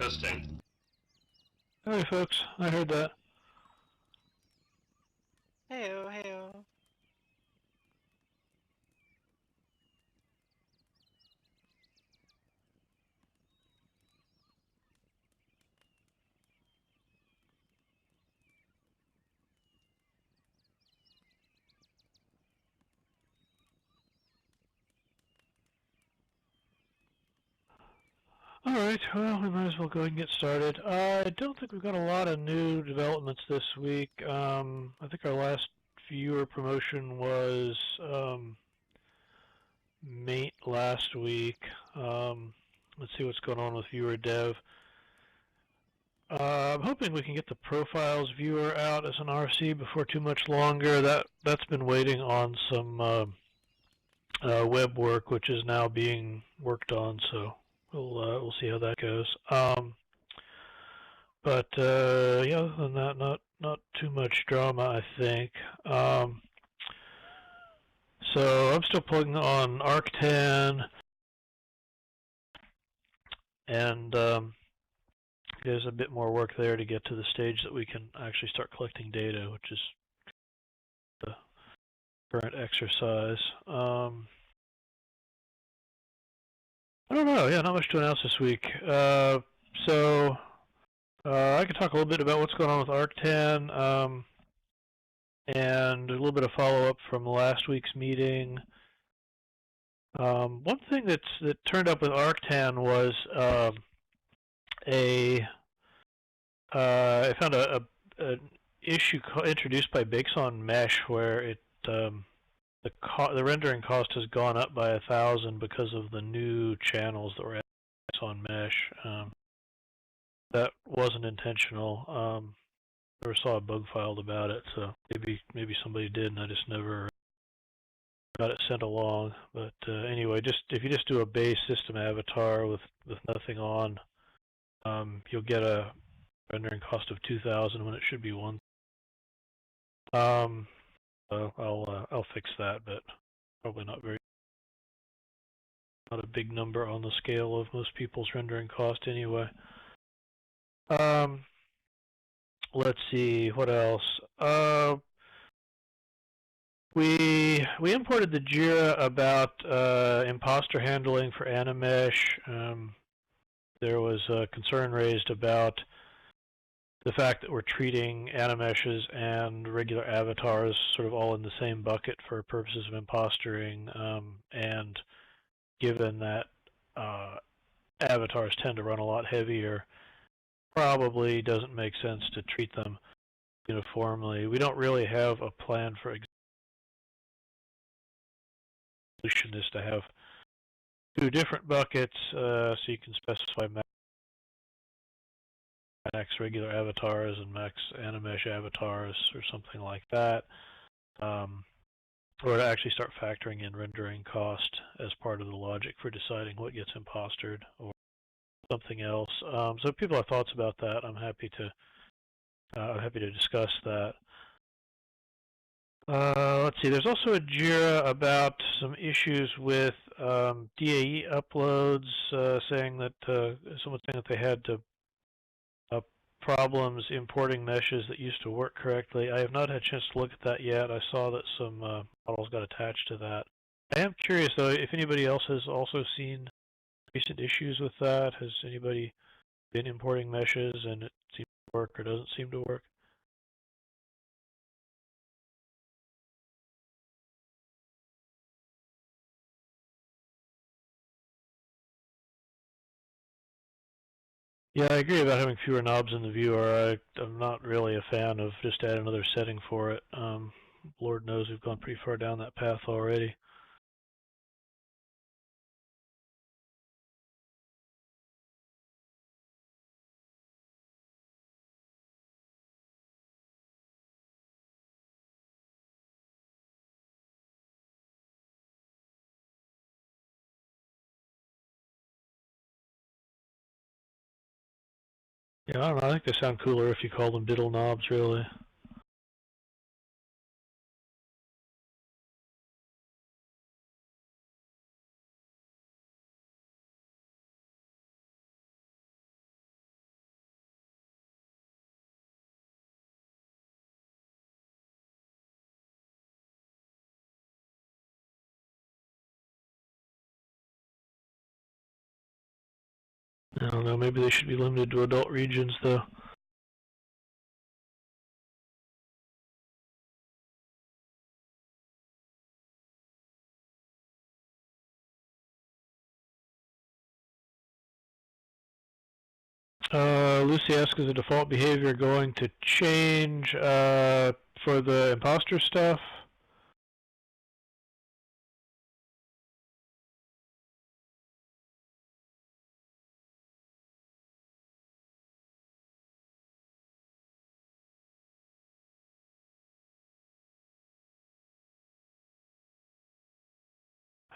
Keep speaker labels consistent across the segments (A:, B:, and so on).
A: Testing.
B: Hey folks, I heard that.
C: Heyo, heyo.
B: Alright, well, we might as well go ahead and get started. I don't think we've got a lot of new developments this week. I think our last viewer promotion was Mate last week. Let's see what's going on with viewer dev. I'm hoping we can get the profiles viewer out as an RC before too much longer. That's been waiting on some web work, which is now being worked on, so we'll see how that goes. But yeah, other than that, not too much drama, I think. So I'm still plugging on Arctan, and there's a bit more work there to get to the stage that we can actually start collecting data, which is the current exercise. I don't know. Yeah, not much to announce this week. So I can talk a little bit about what's going on with Arctan, and a little bit of follow-up from last week's meeting. One thing that turned up with Arctan was I found an issue introduced by Bixon Mesh where it the rendering cost has gone up by 1,000 because of the new channels that were added on Mesh. That wasn't intentional. Never saw a bug filed about it, so maybe somebody did, and I just never got it sent along. But anyway, if you just do a base system avatar with nothing on, you'll get a rendering cost of 2,000 when it should be 1. So I'll fix that, but probably not a big number on the scale of most people's rendering cost anyway. Let's see what else. We imported the JIRA about imposter handling for Animesh. There was a concern raised about the fact that we're treating Animeshes and regular avatars sort of all in the same bucket for purposes of impostering, and given that avatars tend to run a lot heavier, probably doesn't make sense to treat them uniformly. We don't really have a plan for solution is to have 2 different buckets, so you can specify max regular avatars and max Animesh avatars or something like that, or to actually start factoring in rendering cost as part of the logic for deciding what gets impostered or something else. So if people have thoughts about that, I'm happy to discuss that. Let's see, there's also a JIRA about some issues with DAE uploads, saying that someone saying that they had problems importing meshes that used to work correctly. I have not had a chance to look at that yet. I saw that some models got attached to that. I am curious though if anybody else has also seen recent issues with that. Has anybody been importing meshes and it seems to work or doesn't seem to work? Yeah, I agree about having fewer knobs in the viewer. I'm not really a fan of just add another setting for it. Lord knows we've gone pretty far down that path already. Yeah, I don't know. I think they sound cooler if you call them diddle knobs, really. I don't know, maybe they should be limited to adult regions, though. Lucy asks, is the default behavior going to change for the imposter stuff?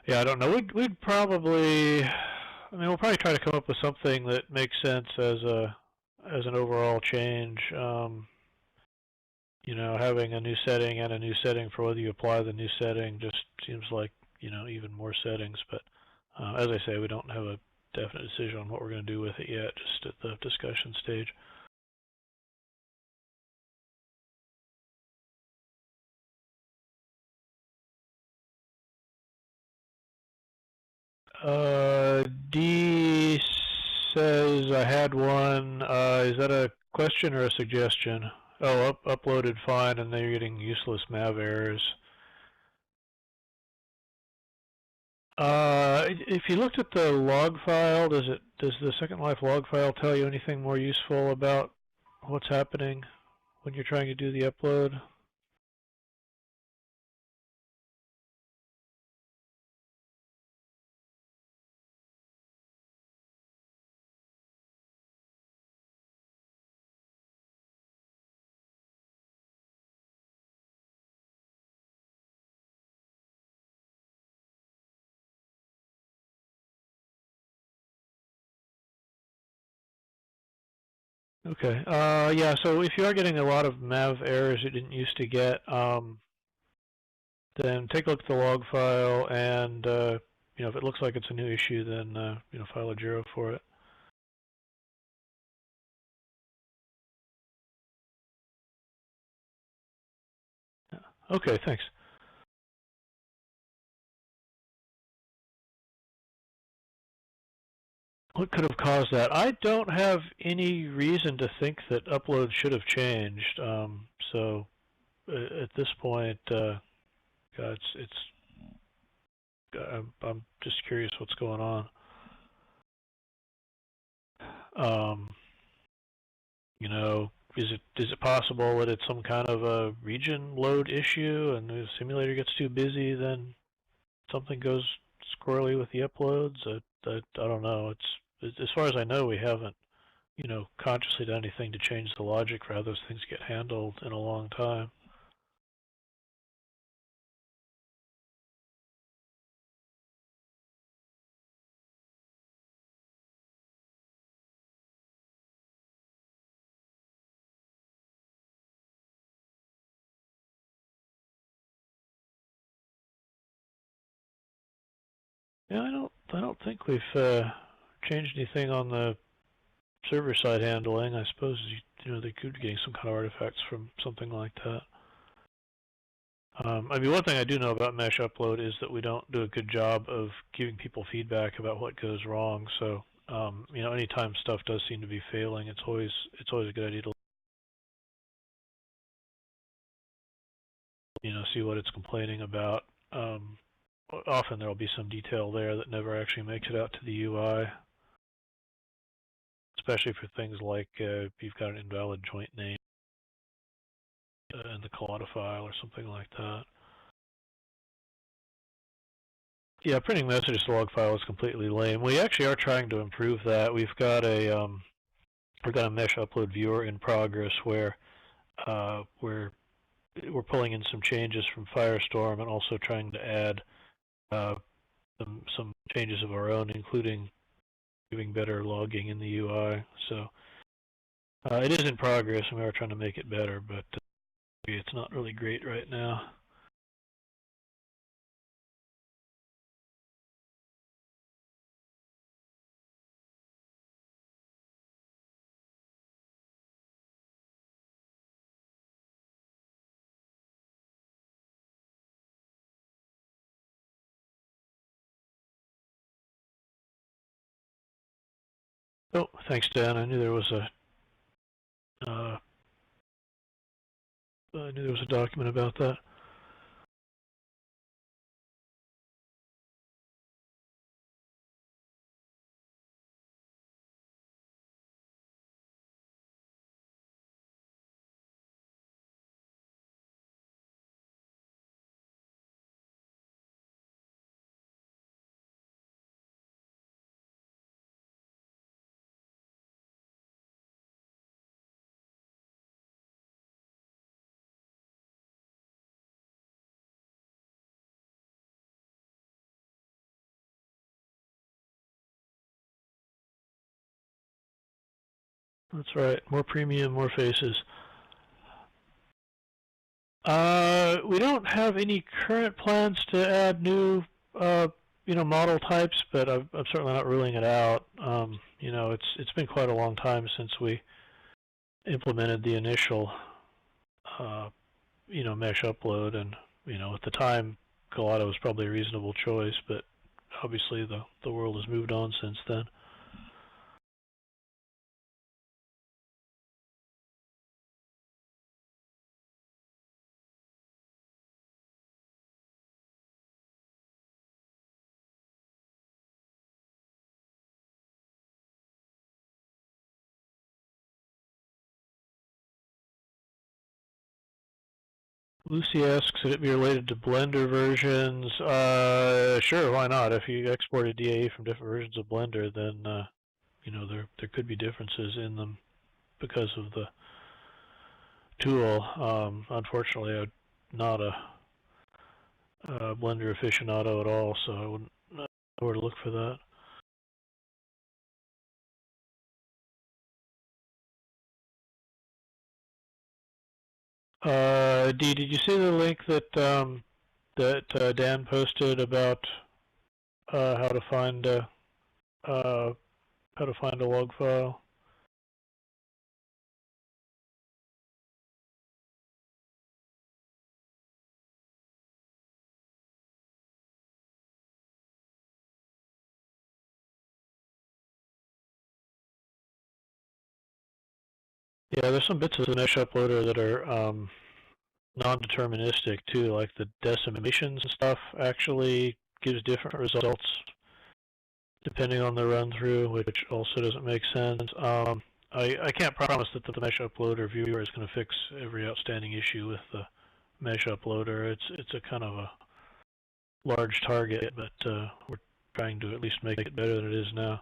B: Yeah, I don't know. We'd probably, I mean, we'll probably try to come up with something that makes sense as an overall change. You know, having a new setting and a new setting for whether you apply the new setting just seems like, you know, even more settings. But as I say, we don't have a definite decision on what we're going to do with it yet, just at the discussion stage. D says I had one. Is that a question or a suggestion? Oh, uploaded fine, and they're getting useless MAV errors. If you looked at the log file, does the Second Life log file tell you anything more useful about what's happening when you're trying to do the upload? Okay. Yeah. So if you are getting a lot of MAV errors you didn't used to get, then take a look at the log file, and you know, if it looks like it's a new issue, then you know, file a JIRA for it. Yeah. Okay. Thanks. What could have caused that? I don't have any reason to think that uploads should have changed. So at this point, I'm just curious what's going on. You know, is it possible that it's some kind of a region load issue, and the simulator gets too busy, then something goes squirrely with the uploads? I don't know. It's as far as I know, we haven't, you know, consciously done anything to change the logic for how those things get handled in a long time. Yeah, I don't think we've changed anything on the server side handling. I suppose you know, they could be getting some kind of artifacts from something like that. I mean, one thing I do know about Mesh Upload is that we don't do a good job of giving people feedback about what goes wrong. So, you know, anytime stuff does seem to be failing, it's always a good idea to, you know, see what it's complaining about. Often there will be some detail there that never actually makes it out to the UI, especially for things like if you've got an invalid joint name in the Collada file or something like that. Yeah, printing messages to log file is completely lame. We actually are trying to improve that. We've got a mesh upload viewer in progress where we're pulling in some changes from Firestorm and also trying to add uh, some changes of our own, including doing better logging in the UI. So it is in progress, and we are trying to make it better, but it's not really great right now. Oh, thanks, Dan. I knew there was a document about that. That's right. More premium, more faces. We don't have any current plans to add new, model types, but I'm certainly not ruling it out. It's been quite a long time since we implemented the initial, uh, mesh upload, and at the time, Collada was probably a reasonable choice, but obviously the world has moved on since then. Lucy asks, should it be related to Blender versions? Sure, why not? If you export a DAE from different versions of Blender, then there could be differences in them because of the tool. Unfortunately, I'm not a Blender aficionado at all, so I wouldn't know where to look for that. Dee, did you see the link that Dan posted about how to find uh, a log file? Yeah, there's some bits of the mesh uploader that are non-deterministic too, like the decimations and stuff actually gives different results depending on the run through, which also doesn't make sense. I can't promise that the mesh uploader viewer is going to fix every outstanding issue with the mesh uploader. It's a kind of a large target, but we're trying to at least make it better than it is now.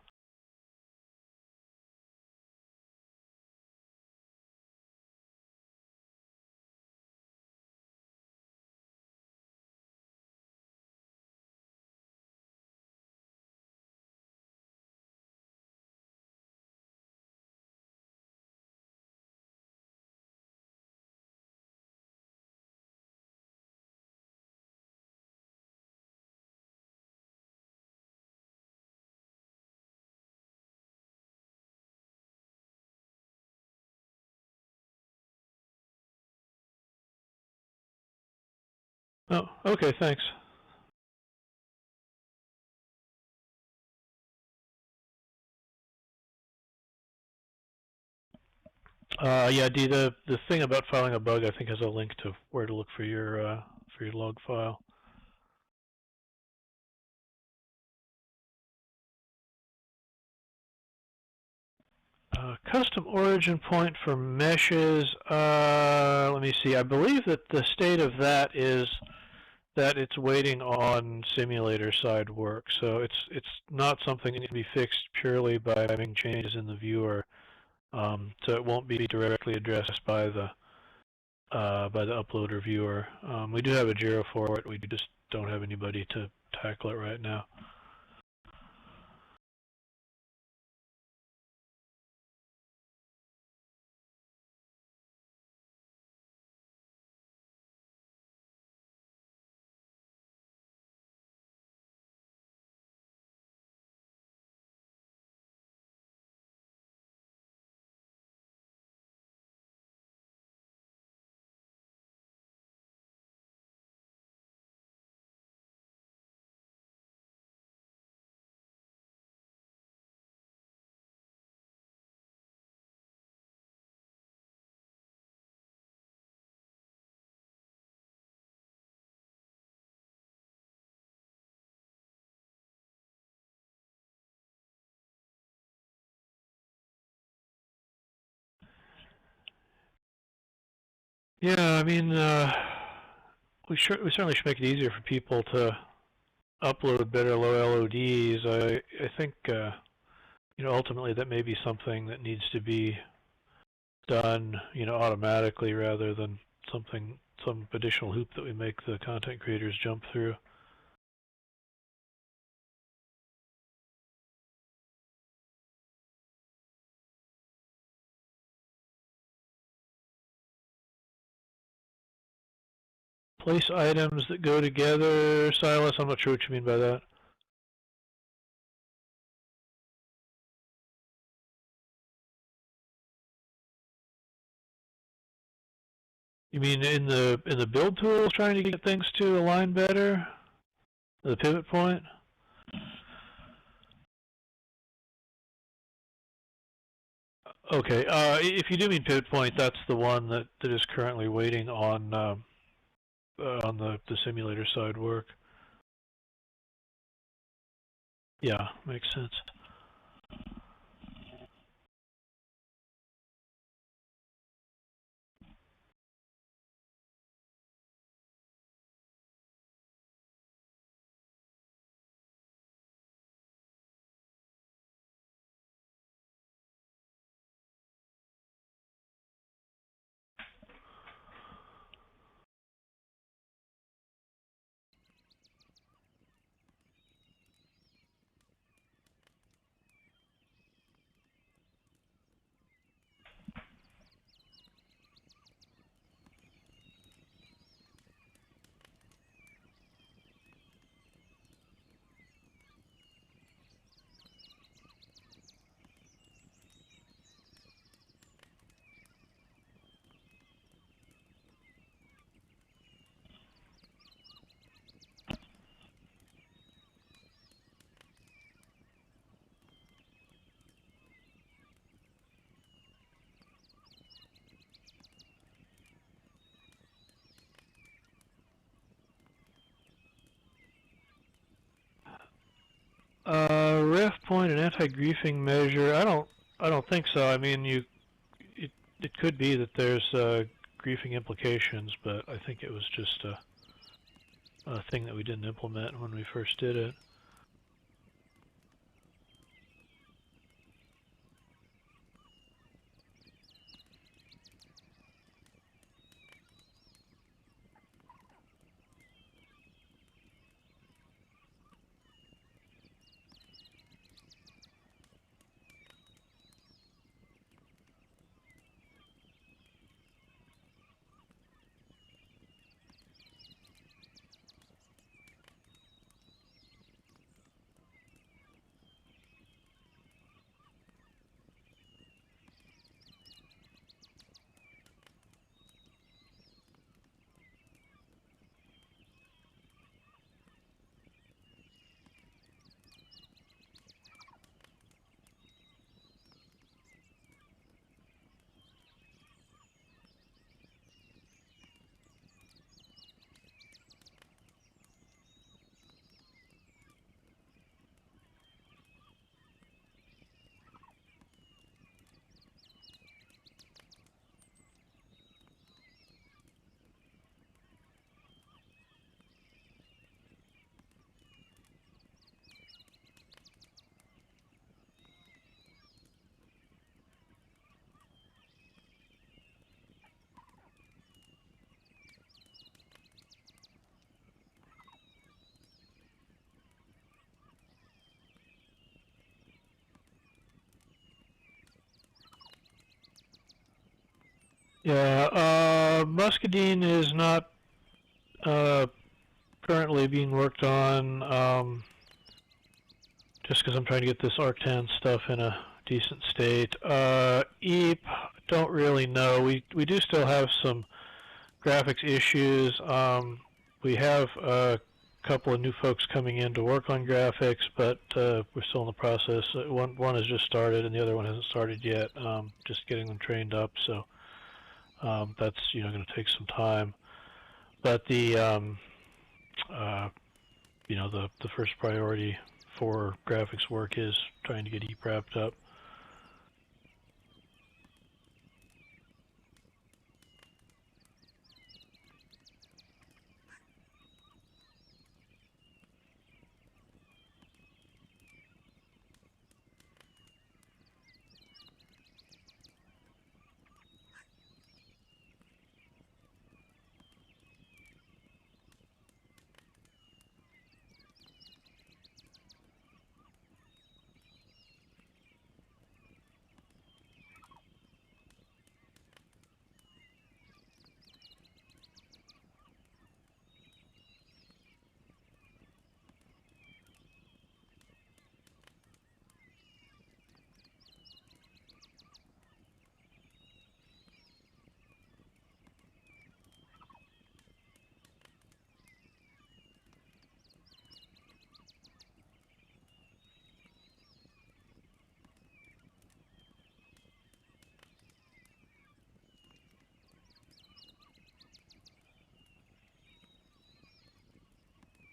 B: Oh, okay, thanks. Yeah, Dee, the thing about filing a bug, I think, has a link to where to look for your log file. Custom origin point for meshes. Let me see. I believe that the state of that is that it's waiting on simulator side work. So it's not something that needs to be fixed purely by making changes in the viewer. So it won't be directly addressed by the uploader viewer. We do have a Jira for it. We just don't have anybody to tackle it right now. Yeah, I mean, we certainly should make it easier for people to upload better low LODs. I think ultimately that may be something that needs to be done automatically rather than some additional hoop that we make the content creators jump through. Place items that go together. Silas, I'm not sure what you mean by that. You mean in the build tools trying to get things to align better? The pivot point? Okay, if you do mean pivot point, that's the one that is currently waiting on the simulator side work. Yeah, makes sense. Ref point and anti-griefing measure. I don't think so. I mean, it could be that there's griefing implications, but I think it was just a thing that we didn't implement when we first did it. Yeah, muscadine is not currently being worked on. Just because I'm trying to get this Arctan stuff in a decent state. EEP, don't really know. We do still have some graphics issues. We have a couple of new folks coming in to work on graphics, but we're still in the process. One has just started, and the other one hasn't started yet. Just getting them trained up, so that's going to take some time. But the the first priority for graphics work is trying to get EEP wrapped up.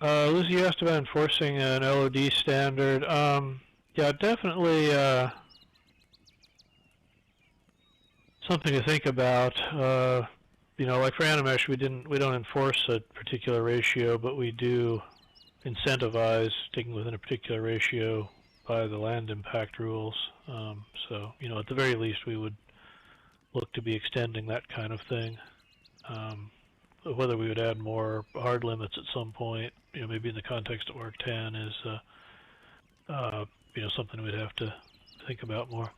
B: Lizzie, you asked about enforcing an LOD standard. Yeah, definitely something to think about. Like for Animesh, we don't enforce a particular ratio, but we do incentivize sticking within a particular ratio by the land impact rules. So, at the very least, we would look to be extending that kind of thing. Whether we would add more hard limits at some point, maybe in the context of Arc 10 is, something we'd have to think about more.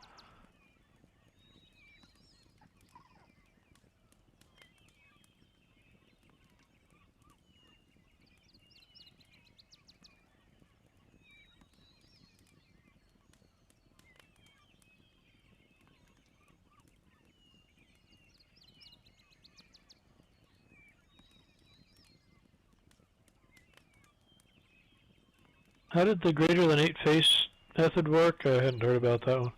B: How did the greater than 8 face method work? I hadn't heard about that one.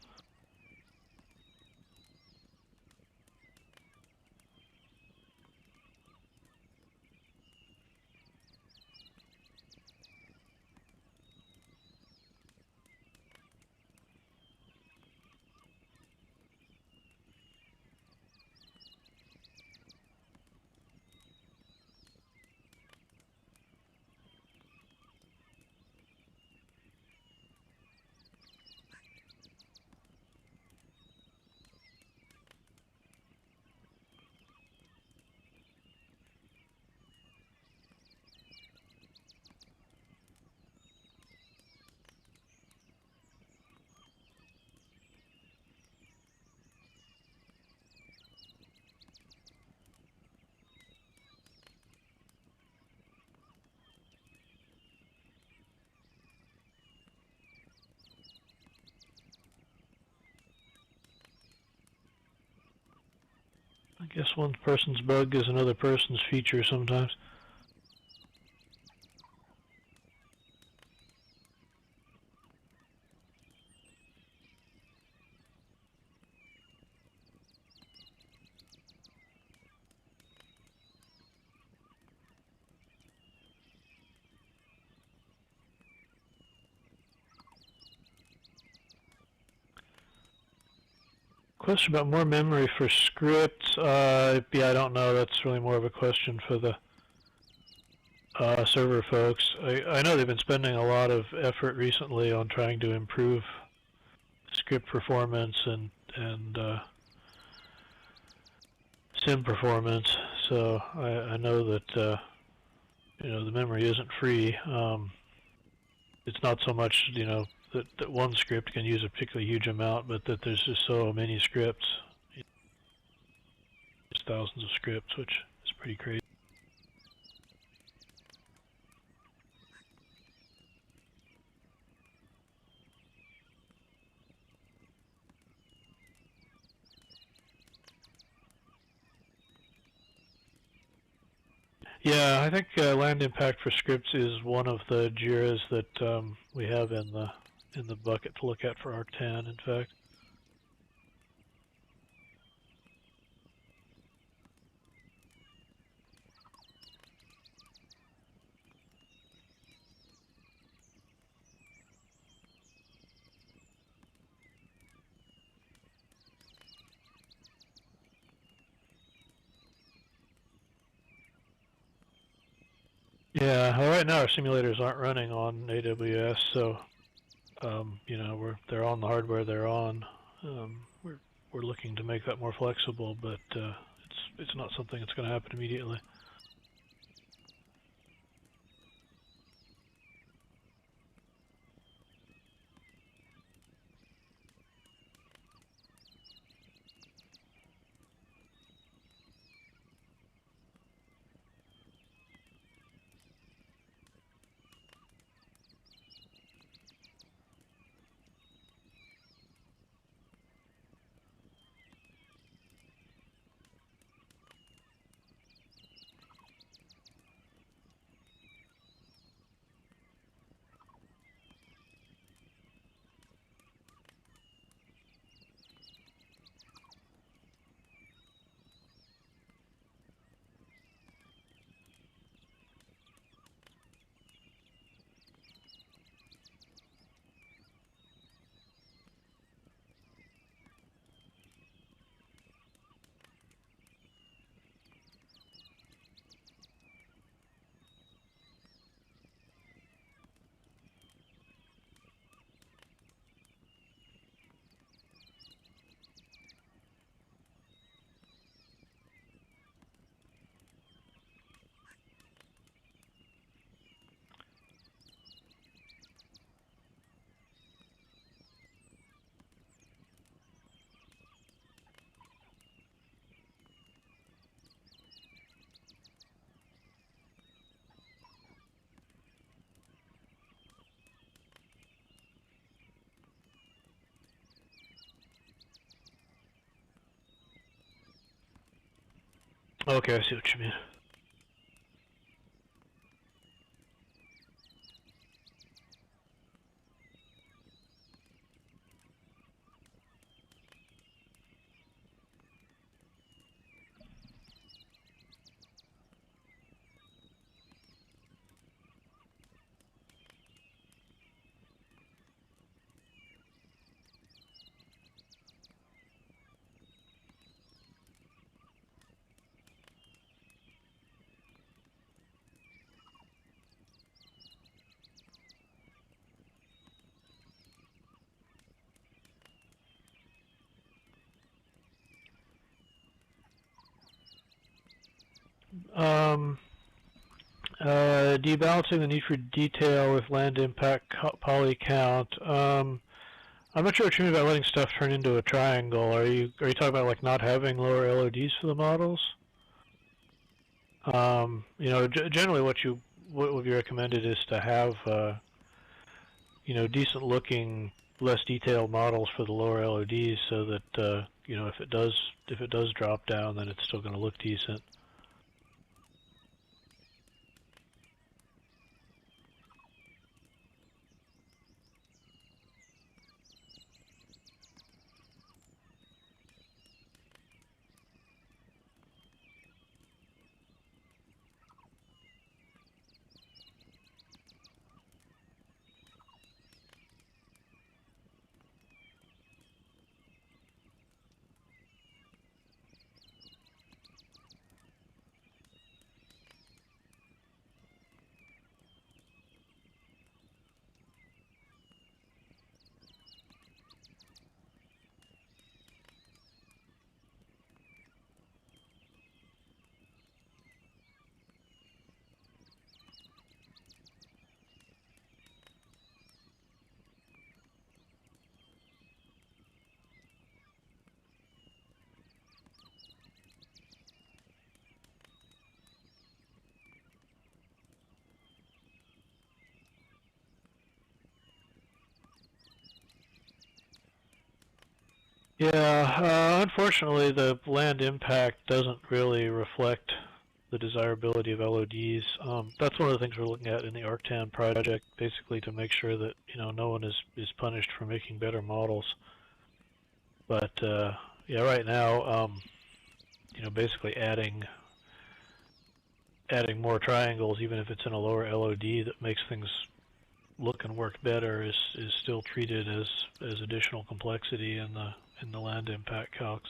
B: I guess one person's bug is another person's feature sometimes. Question about more memory for scripts. Yeah, I don't know. That's really more of a question for the server folks. I know they've been spending a lot of effort recently on trying to improve script performance and sim performance. So I know that the memory isn't free. It's not so much that one script can use a particularly huge amount, but that there's just so many scripts. There's thousands of scripts, which is pretty crazy. Yeah, I think land impact for scripts is one of the JIRAs that we have in the bucket to look at for Arc 10, in fact. Yeah, well, right now our simulators aren't running on AWS, so they're on the hardware they're on. We're looking to make that more flexible, but it's not something that's going to happen immediately. Okay, I see what you mean. Um, Debalancing the need for detail with land impact poly count. I'm not sure what you mean by letting stuff turn into a triangle. Are you talking about like not having lower LODs for the models? Generally what would be recommended is to have decent looking, less detailed models for the lower LODs, so that if it does drop down, then it's still going to look decent. Yeah, unfortunately, the land impact doesn't really reflect the desirability of LODs. That's one of the things we're looking at in the ArcTan project, basically to make sure that no one is punished for making better models. But yeah, right now, basically adding more triangles, even if it's in a lower LOD, that makes things look and work better, is still treated as additional complexity in the land impact calcs.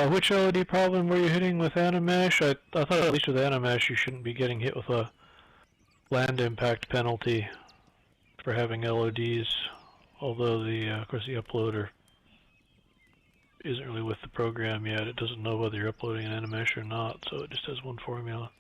B: Which LOD problem were you hitting with Animesh? I thought at least with Animesh you shouldn't be getting hit with a land impact penalty for having LODs, although of course the uploader isn't really with the program yet. It doesn't know whether you're uploading an Animesh or not, so it just has one formula.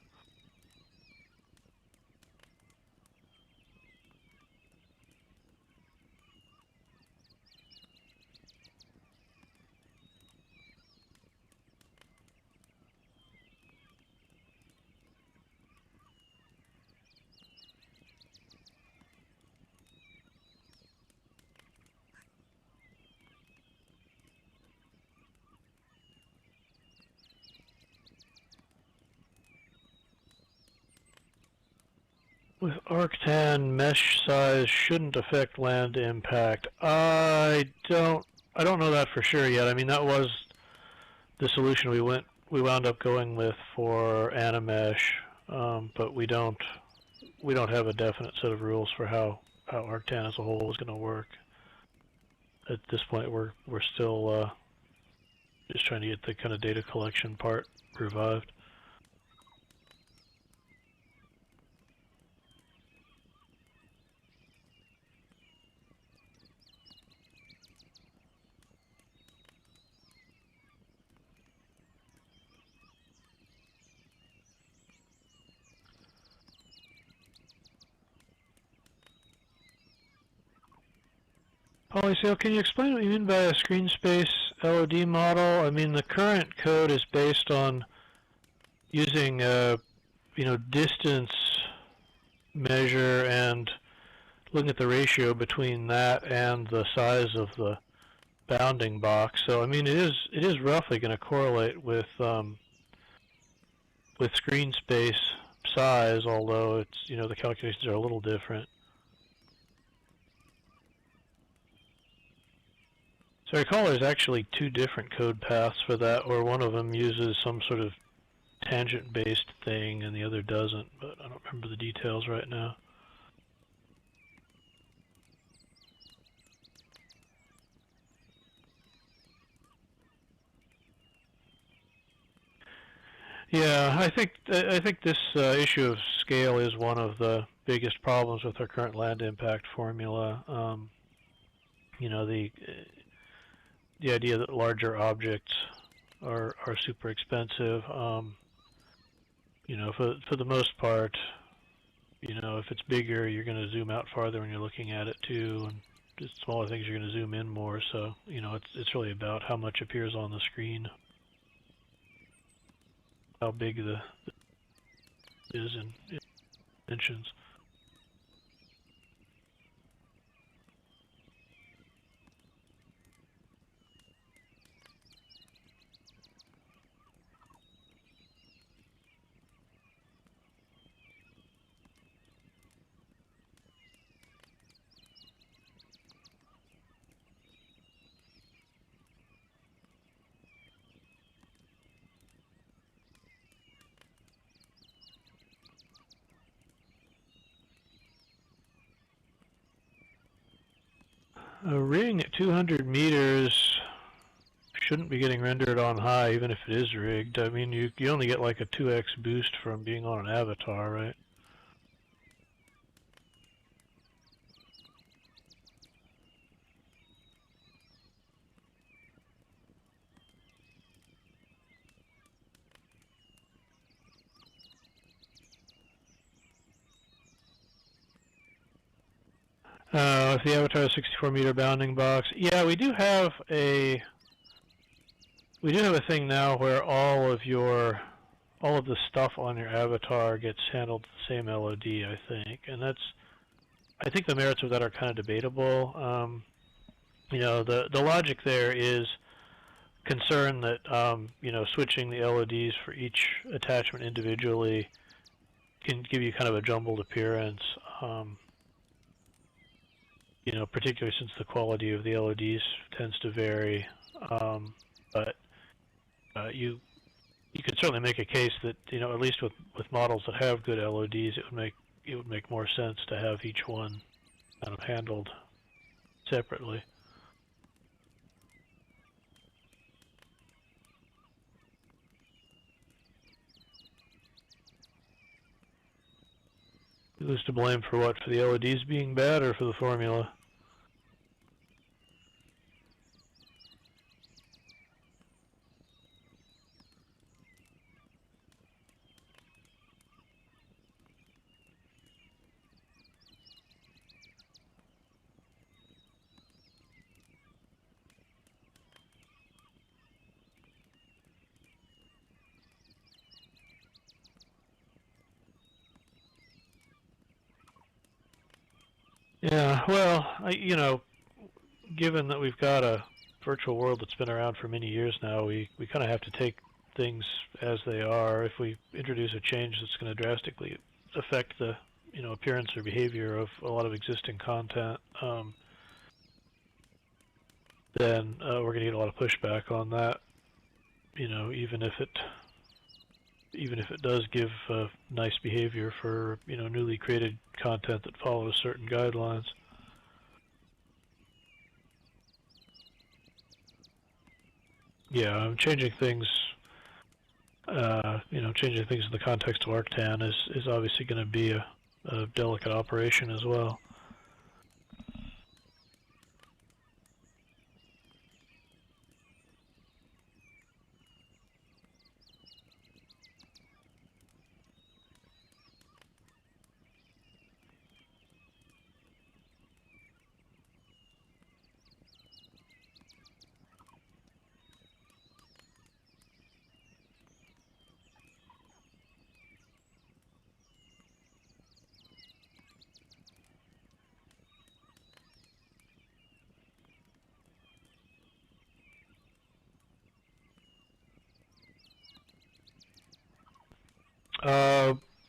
B: With Arctan, mesh size shouldn't affect land impact. I don't know that for sure yet. I mean, that was the solution we wound up going with for Animesh, but we don't have a definite set of rules for how Arctan as a whole is going to work. At this point, we're still just trying to get the kind of data collection part revived. Polysale, can you explain what you mean by a screen space LOD model? I mean, the current code is based on using distance measure and looking at the ratio between that and the size of the bounding box. So I mean, it is roughly going to correlate with screen space size, although it's the calculations are a little different. So I recall there's actually two different code paths for that, where one of them uses some sort of tangent-based thing and the other doesn't, but I don't remember the details right now. Yeah, I think this issue of scale is one of the biggest problems with our current land impact formula. The idea that larger objects are super expensive. For the most part, if it's bigger, you're going to zoom out farther when you're looking at it too, and just smaller things you're going to zoom in more. So it's really about how much appears on the screen, how big the is in dimensions. A ring at 200 meters shouldn't be getting rendered on high, even if it is rigged. I mean, you only get like a 2x boost from being on an avatar, right? If the avatar is 64-meter bounding box, yeah, we do have a thing now where all of the stuff on your avatar gets handled the same LOD, I think, and I think the merits of that are kind of debatable. The logic there is concern that switching the LODs for each attachment individually can give you kind of a jumbled appearance. Particularly since the quality of the LODs tends to vary, but you could certainly make a case that at least with models that have good LODs, it would make more sense to have each one kind of handled separately. Who's to blame for what? For the LEDs being bad or for the formula? Yeah, well, given that we've got a virtual world that's been around for many years now, we kind of have to take things as they are. If we introduce a change that's going to drastically affect the appearance or behavior of a lot of existing content, then we're going to get a lot of pushback on that. Even if it does give nice behavior for newly created content that follows certain guidelines. Yeah, I'm changing things. Changing things in the context of Arctan is obviously going to be a delicate operation as well.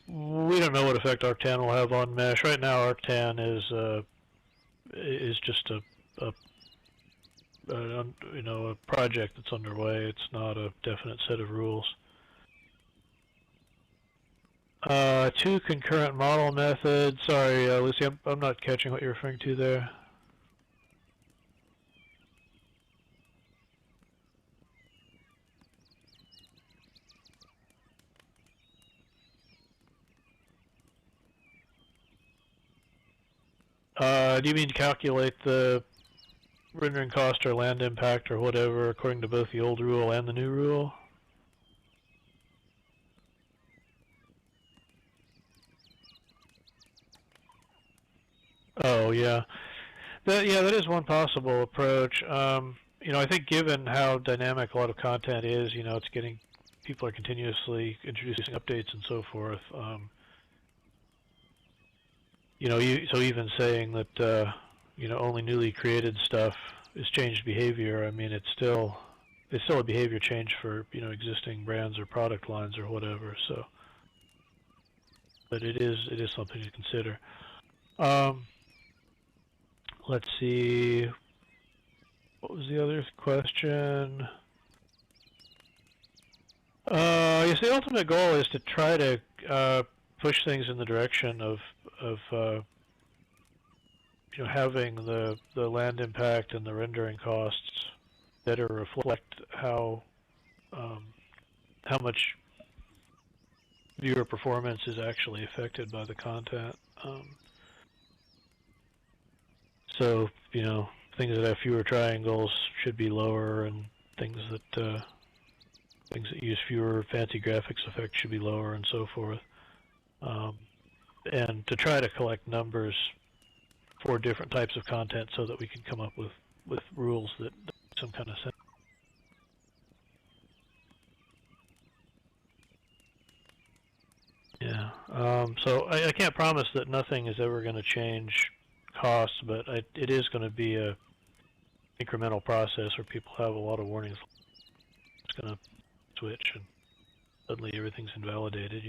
B: We don't know what effect Arctan will have on mesh. Right now, Arctan is just a project that's underway. It's not a definite set of rules. Two concurrent model methods. Sorry, Lucy, I'm not catching what you're referring to there. Do you mean to calculate the rendering cost or land impact or whatever according to both the old rule and the new rule? Oh, yeah. That is one possible approach. I think given how dynamic a lot of content is, people are continuously introducing updates and so forth. So even saying that only newly created stuff is changed behavior. I mean, it's still a behavior change for existing brands or product lines or whatever. So, but it is something to consider. Let's see. What was the other question? Yes, the ultimate goal is to try to push things in the direction of having the land impact and the rendering costs better reflect how much viewer performance is actually affected by the content. So things that have fewer triangles should be lower, and things that use fewer fancy graphics effects should be lower, and so forth. And to try to collect numbers for different types of content so that we can come up with rules that make some kind of sense. Yeah. So I can't promise that nothing is ever going to change costs, but it is going to be a incremental process where people have a lot of warnings. It's going to switch and suddenly everything's invalidated,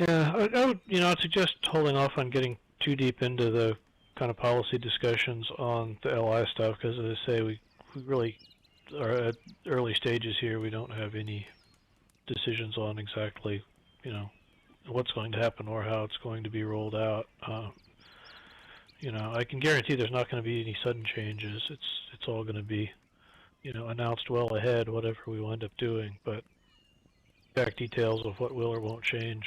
B: Yeah, I would, I'd suggest holding off on getting too deep into the kind of policy discussions on the LI stuff, because as I say, we really are at early stages here. We don't have any decisions on exactly, what's going to happen or how it's going to be rolled out. I can guarantee there's not going to be any sudden changes. It's all going to be, announced well ahead, whatever we wind up doing. But exact details of what will or won't change.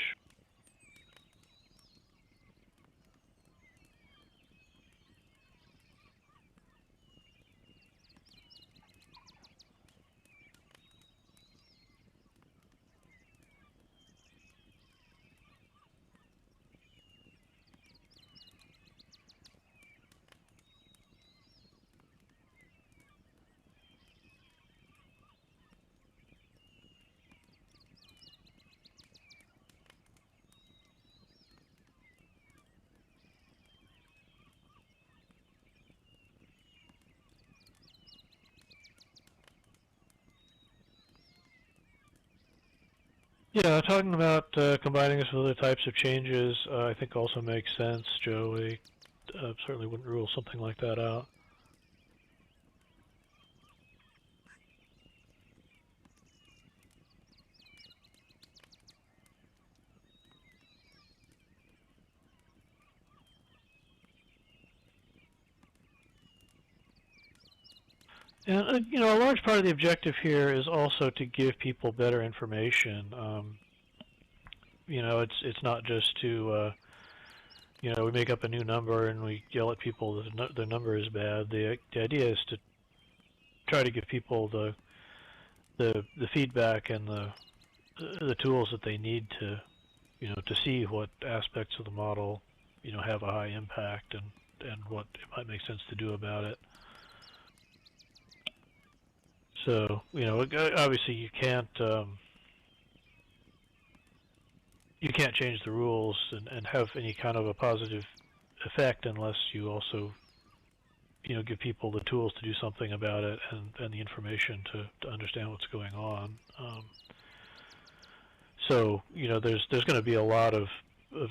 B: Yeah, talking about combining this with other types of changes, I think also makes sense, Joe. We certainly wouldn't rule something like that out. And a large part of the objective here is also to give people better information. It's not just to we make up a new number and we yell at people that the number is bad. The idea is to try to give people the feedback and the tools that they need to to see what aspects of the model have a high impact and what it might make sense to do about it. So obviously you can't change the rules and have any kind of a positive effect unless you also give people the tools to do something about it and the information to understand what's going on. So there's going to be a lot of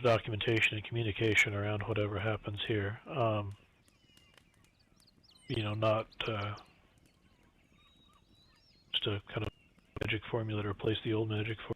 B: documentation and communication around whatever happens here. Not just a kind of magic formula to replace the old magic formula.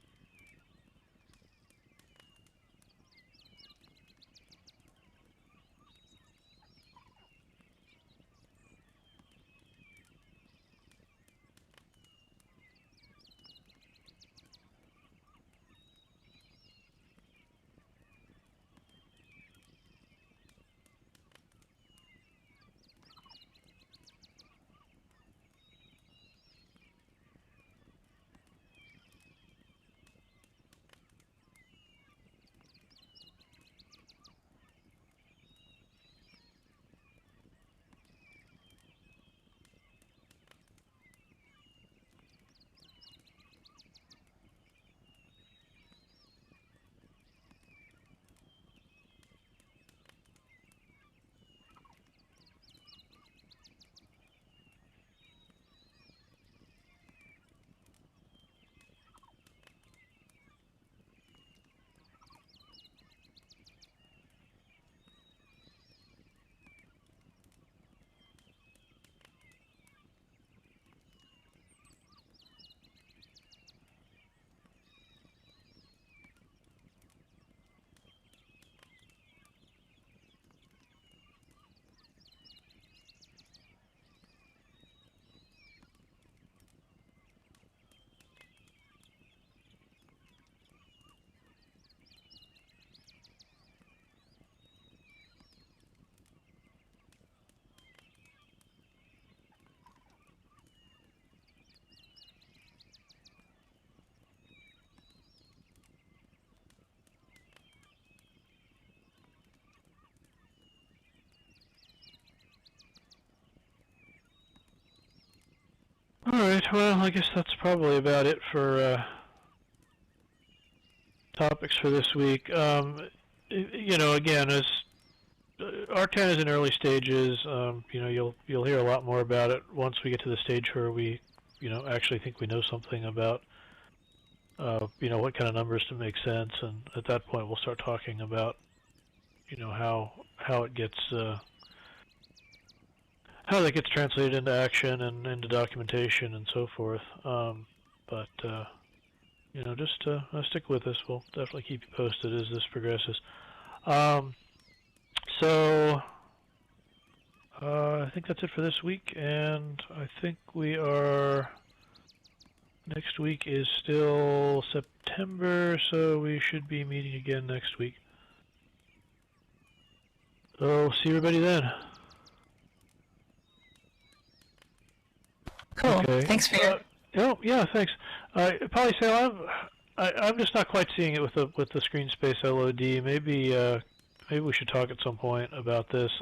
B: All right, well, I guess that's probably about it for topics for this week. Again, as R10 is in early stages, you'll hear a lot more about it once we get to the stage where we, actually think we know something about you know, what kind of numbers to make sense, and at that point we'll start talking about, you know, how it gets how that gets translated into action and into documentation and so forth. But you know, just stick with us. We'll definitely keep you posted as this progresses. So I think that's it for this week, and I think we are. Next week is still September, so we should be meeting again next week. So see everybody then.
A: Cool.
B: Okay.
A: Thanks, Vir.
B: Oh yeah, thanks. Polysale, I'm just not quite seeing it with the screen space LOD. Maybe we should talk at some point about this.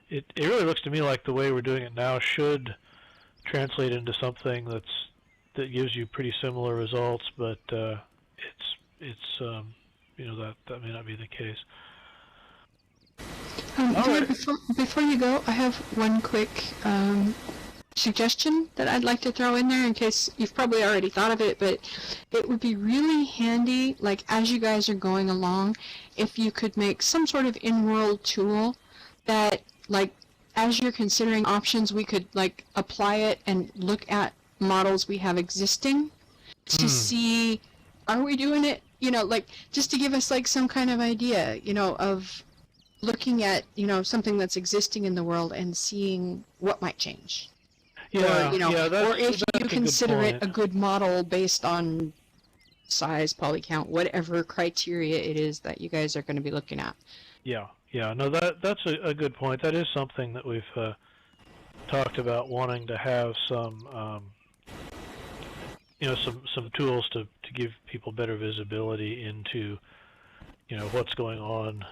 B: It really looks to me like the way we're doing it now should translate into something that gives you pretty similar results, but it's you know, that may not be the case.
A: Vir, before you go, I have one quick suggestion that I'd like to throw in there in case you've probably already thought of it, but it would be really handy, like as you guys are going along, if you could make some sort of in-world tool that, like, as you're considering options, we could like apply it and look at models we have existing to see, are we doing it, you know, like just to give us like some kind of idea, you know, of looking at, you know, something that's existing in the world and seeing what might change.
B: Yeah,
A: or, you know, or if you consider it a
B: point.
A: good model based on size, poly count, whatever criteria it is that you guys are going to be looking at.
B: Yeah, no, that's a good point. That is something that we've talked about, wanting to have some, you know, some tools to give people better visibility into, you know, what's going on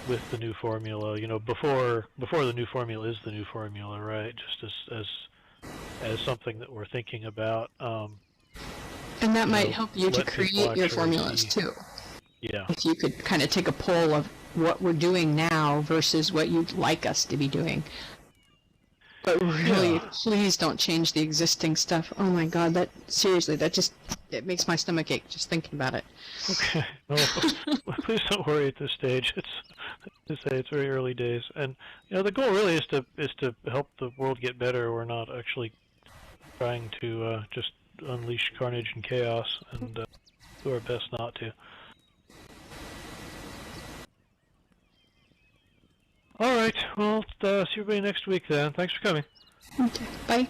B: with the new formula. You know, before the new formula is the new formula, right? Just as something that we're thinking about.
A: And that might help you to create your formulas too.
B: Yeah.
A: If you could kind of take a poll of what we're doing now versus what you'd like us to be doing. But really, please don't change the existing stuff. Oh my God, that seriously, it makes my stomach ache just thinking about it.
B: Okay. No, please don't worry at this stage. It's very early days, and you know, the goal really is to help the world get better. We're not actually trying to just unleash carnage and chaos, and do our best not to. All right. Well, see everybody next week then. Thanks for coming.
A: Okay. Bye.